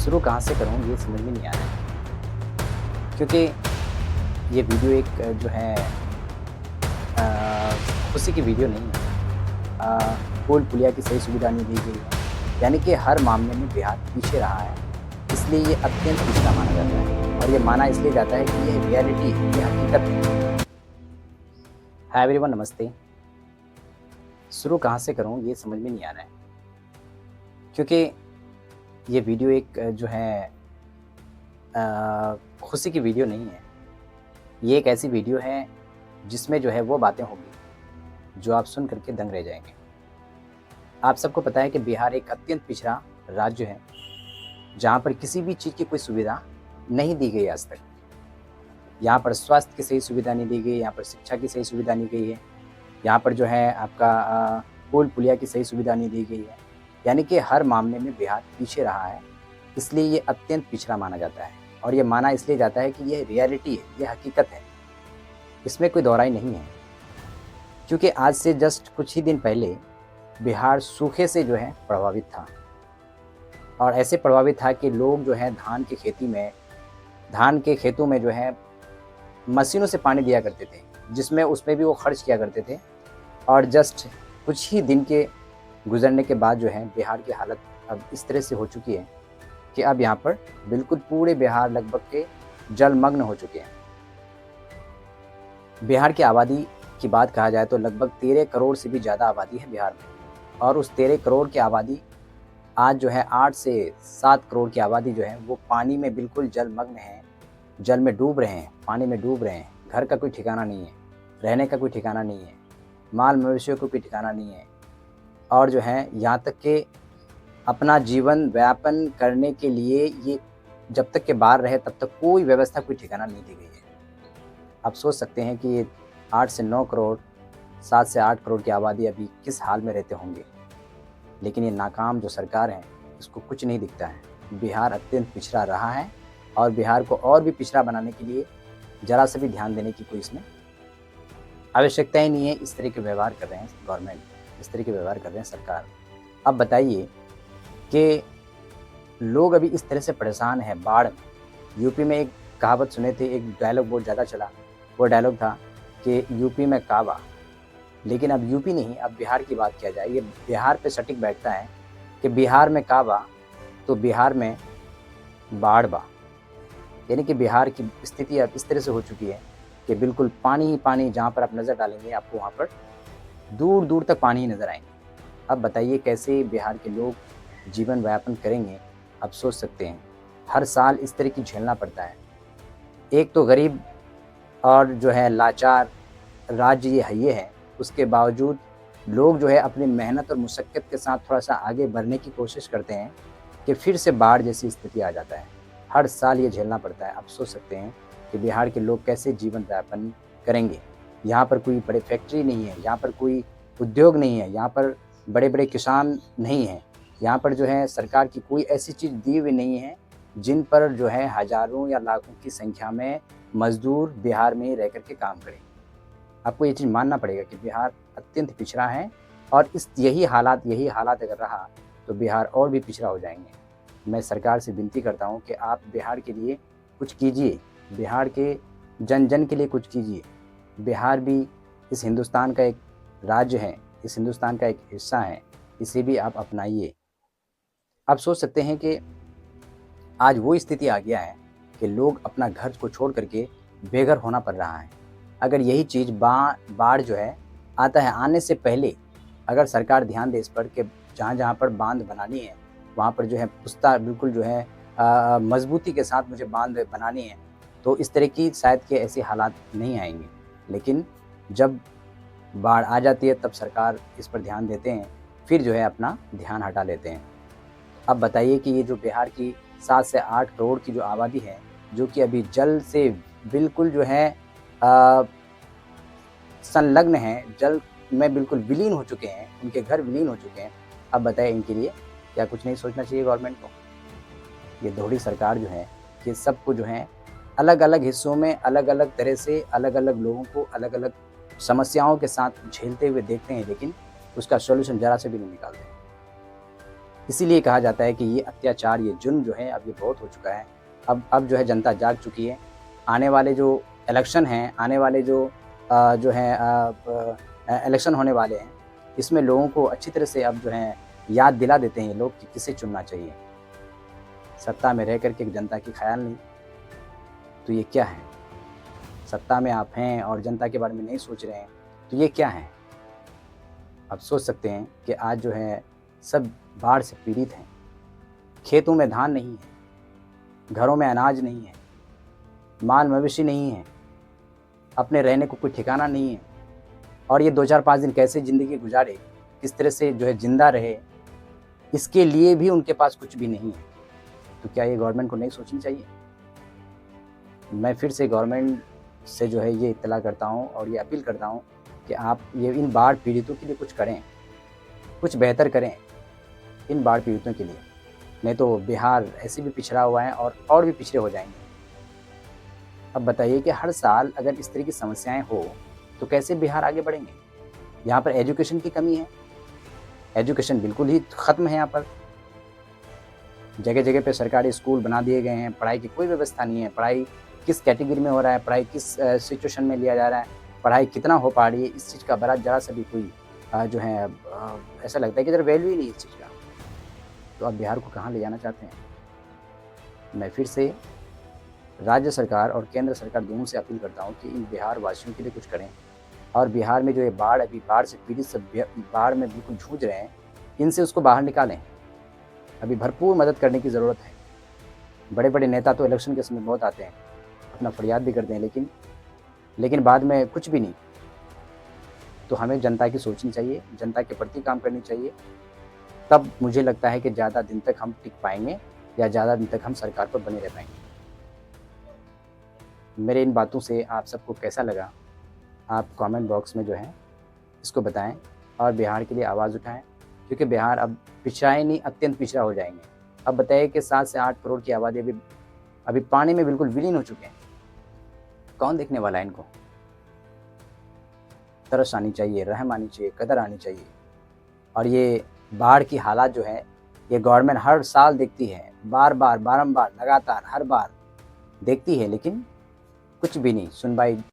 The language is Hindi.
शुरू कहाँ से करूँ ये समझ में नहीं आ रहा है। क्योंकि ये वीडियो एक जो है खुशी की वीडियो नहीं है। पुल पुलिया की सही सुविधा नहीं दी गई है। यानी कि हर मामले में बिहार पीछे रहा है। इसलिए ये अत्यंत पिछड़ा माना जाता है और ये माना इसलिए जाता है कि ये रियलिटी है, ये हकीकत है। हाय एवरीवन, नमस्ते। शुरू कहाँ से करूँ ये समझ में नहीं आ रहा है। क्योंकि ये वीडियो एक जो है खुशी की वीडियो नहीं है। ये एक ऐसी वीडियो है जिसमें जो है वो बातें होंगी जो आप सुन करके दंग रह जाएंगे। आप सबको पता है कि बिहार एक अत्यंत पिछड़ा राज्य है जहाँ पर किसी भी चीज़ की कोई सुविधा नहीं दी गई आज तक। यहाँ पर स्वास्थ्य की सही सुविधा नहीं दी गई, यहाँ पर शिक्षा की सही सुविधा नहीं गई है, यहाँ पर जो है आपका पुल पुलिया की सही सुविधा नहीं दी गई है। यानी कि हर मामले में बिहार पीछे रहा है। इसलिए ये अत्यंत पिछड़ा माना जाता है और ये माना इसलिए जाता है कि ये रियलिटी है, ये हकीकत है, इसमें कोई दोहराई नहीं है। क्योंकि आज से जस्ट कुछ ही दिन पहले बिहार सूखे से जो है प्रभावित था और ऐसे प्रभावित था कि लोग जो है धान के खेतों में जो है मशीनों से पानी दिया करते थे, जिसमें उसमें भी वो खर्च किया करते थे। और जस्ट कुछ ही दिन के गुजरने के बाद जो है बिहार की हालत अब इस तरह से हो चुकी है कि अब यहाँ पर बिल्कुल पूरे बिहार लगभग के जलमग्न हो चुके हैं। बिहार की आबादी की बात कहा जाए तो लगभग 13 करोड़ से भी ज़्यादा आबादी है बिहार में और उस 13 करोड़ की आबादी आज जो है 8 से 7 करोड़ की आबादी जो है वो पानी में बिल्कुल जलमग्न है, जल में डूब रहे हैं, पानी में डूब रहे हैं। घर का कोई ठिकाना नहीं है, रहने का कोई ठिकाना नहीं है, माल मवेशियों को कोई ठिकाना नहीं है और जो है यहाँ तक कि अपना जीवन व्यापन करने के लिए ये जब तक के बाहर रहे तब तक कोई व्यवस्था, कोई ठिकाना नहीं दी गई है। आप सोच सकते हैं कि ये 8 से 9 करोड़, 7 से 8 करोड़ की आबादी अभी किस हाल में रहते होंगे। लेकिन ये नाकाम जो सरकार है इसको कुछ नहीं दिखता है। बिहार अत्यंत पिछड़ा रहा है और बिहार को और भी पिछड़ा बनाने के लिए ज़रा से भी ध्यान देने की कोई इसमें आवश्यकता ही नहीं है। इस तरह के व्यवहार कर रहे हैं गवर्नमेंट, इस तरह के व्यवहार कर रहे हैं सरकार। अब बताइए कि लोग अभी इस तरह से परेशान हैं बाढ़ में। यूपी में एक कहावत सुने थे, एक डायलॉग बहुत ज़्यादा चला। वो डायलॉग था कि यूपी में काबा, लेकिन अब यूपी नहीं, अब बिहार की बात किया जाए। ये बिहार पे सटीक बैठता है कि बिहार में काबा तो बिहार में बाढ़ बा। यानी कि बिहार की स्थिति अब इस तरह से हो चुकी है कि बिल्कुल पानी ही पानी, जहाँ पर आप नज़र डालेंगे आपको वहाँ पर दूर दूर तक पानी ही नज़र आएंगे। अब बताइए कैसे बिहार के लोग जीवन व्यापन करेंगे। आप सोच सकते हैं हर साल इस तरह की झेलना पड़ता है। एक तो गरीब और जो है लाचार राज्य ये है, उसके बावजूद लोग जो है अपनी मेहनत और मुशक्क़त के साथ थोड़ा सा आगे बढ़ने की कोशिश करते हैं कि फिर से बाढ़ जैसी स्थिति आ जाता है। हर साल ये झेलना पड़ता है। आप सोच सकते हैं कि बिहार के लोग कैसे जीवन यापन करेंगे। यहाँ पर कोई बड़े फैक्ट्री नहीं है, यहाँ पर कोई उद्योग नहीं है, यहाँ पर बड़े बड़े किसान नहीं हैं, यहाँ पर जो है सरकार की कोई ऐसी चीज़ दी हुई नहीं है जिन पर जो है हज़ारों या लाखों की संख्या में मज़दूर बिहार में रह कर के काम करें। आपको ये चीज़ मानना पड़ेगा कि बिहार अत्यंत पिछड़ा है और यही हालात अगर रहा तो बिहार और भी पिछड़ा हो जाएंगे। मैं सरकार से विनती करता हूँ कि आप बिहार के लिए कुछ कीजिए, बिहार के जन जन के लिए कुछ कीजिए। बिहार भी इस हिंदुस्तान का एक राज्य है, इस हिंदुस्तान का एक हिस्सा है, इसे भी आप अपनाइए। आप सोच सकते हैं कि आज वो स्थिति आ गया है कि लोग अपना घर को छोड़ करके बेघर होना पड़ रहा है। अगर यही चीज़ बाढ़ जो है आता है आने से पहले अगर सरकार ध्यान दे इस पर कि जहाँ पर बांध बनानी है वहाँ पर जो है पुख्ता बिल्कुल जो है मजबूती के साथ मुझे बांध बनानी है, तो इस तरह की शायद के ऐसे हालात नहीं आएंगे। लेकिन जब बाढ़ आ जाती है तब सरकार इस पर ध्यान देते हैं, फिर जो है अपना ध्यान हटा लेते हैं। अब बताइए कि ये जो बिहार की 7 से 8 करोड़ की जो आबादी है, जो कि अभी जल से बिल्कुल जो है संलग्न हैं, जल में बिल्कुल विलीन हो चुके हैं, उनके घर विलीन हो चुके हैं। अब बताइए इनके लिए क्या कुछ नहीं सोचना चाहिए गवर्नमेंट को। ये दोहरी सरकार जो है ये सबको जो है अलग अलग हिस्सों में अलग अलग तरह से अलग अलग लोगों को अलग अलग समस्याओं के साथ झेलते हुए देखते हैं, लेकिन उसका सॉल्यूशन ज़रा से भी नहीं निकालते। इसीलिए कहा जाता है कि ये अत्याचार, ये जुल्म जो है अब ये बहुत हो चुका है। अब जो है जनता जाग चुकी है। आने वाले जो इलेक्शन हैं, आने वाले जो हैं इलेक्शन होने वाले हैं, इसमें लोगों को अच्छी तरह से अब जो है याद दिला देते हैं ये लोग कि किसे चुनना चाहिए। सत्ता में रह कर के जनता की ख्याल नहीं, तो ये क्या है? सत्ता में आप हैं और जनता के बारे में नहीं सोच रहे हैं, तो ये क्या है? आप सोच सकते हैं कि आज जो है सब बाढ़ से पीड़ित हैं। खेतों में धान नहीं है, घरों में अनाज नहीं है, माल मवेशी नहीं है, अपने रहने को कोई ठिकाना नहीं है, और ये 2-4-5 दिन कैसे ज़िंदगी गुजारे, किस तरह से जो है ज़िंदा रहे, इसके लिए भी उनके पास कुछ भी नहीं है। तो क्या ये गवर्नमेंट को नहीं सोचनी चाहिए? मैं फिर से गवर्नमेंट से जो है ये इत्तला करता हूँ और ये अपील करता हूँ कि आप ये इन बाढ़ पीड़ितों के लिए कुछ करें, कुछ बेहतर करें इन बाढ़ पीड़ितों के लिए। नहीं तो बिहार ऐसे भी पिछड़ा हुआ है और भी पिछड़े हो जाएंगे। अब बताइए कि हर साल अगर इस तरह की समस्याएं हो तो कैसे बिहार आगे बढ़ेंगे? यहाँ पर एजुकेशन की कमी है, एजुकेशन बिल्कुल ही ख़त्म है। यहाँ पर जगह जगह पे सरकारी स्कूल बना दिए गए हैं, पढ़ाई की कोई व्यवस्था नहीं है। पढ़ाई किस कैटेगरी में हो रहा है, पढ़ाई किस सिचुएशन में लिया जा रहा है, पढ़ाई कितना हो पा रही है, इस चीज़ का बड़ा ज़रा सा भी कोई जो है ऐसा लगता है कि ज़रा वैल्यू ही नहीं है इस चीज़ का। तो आप बिहार को कहाँ ले जाना चाहते हैं? मैं फिर से राज्य सरकार और केंद्र सरकार दोनों से अपील करता हूँ कि इन बिहार वासियों के लिए कुछ करें, और बिहार में जो ये बाढ़ से पीड़ित सब बाढ़ में बिल्कुल जूझ रहे हैं, इनसे उसको बाहर निकालें। अभी भरपूर मदद करने की ज़रूरत है। बड़े बड़े नेता तो इलेक्शन के समय बहुत आते हैं, अपना फरियाद भी करते हैं, लेकिन बाद में कुछ भी नहीं। तो हमें जनता की सोचनी चाहिए, जनता के प्रति काम करनी चाहिए। तब मुझे लगता है कि ज़्यादा दिन तक हम टिक पाएंगे या ज़्यादा दिन तक हम सरकार पर बने रह पाएंगे। मेरे इन बातों से आप सबको कैसा लगा, आप कमेंट बॉक्स में जो है इसको बताएं और बिहार के लिए आवाज़ उठाएं, क्योंकि बिहार अब पिछड़ा ही नहीं, अत्यंत पिछड़ा हो जाएंगे। अब बताइए कि 7 से 8 करोड़ की आबादी अभी पानी में बिल्कुल विलीन हो चुके हैं। कौन देखने वाला है इनको? तरस आनी चाहिए, रहम आनी चाहिए, कदर आनी चाहिए। और ये बाढ़ की हालात जो है ये गवर्नमेंट हर साल देखती है, बार-बार, बारंबार, लगातार हर बार देखती है, लेकिन कुछ भी नहीं सुनवाई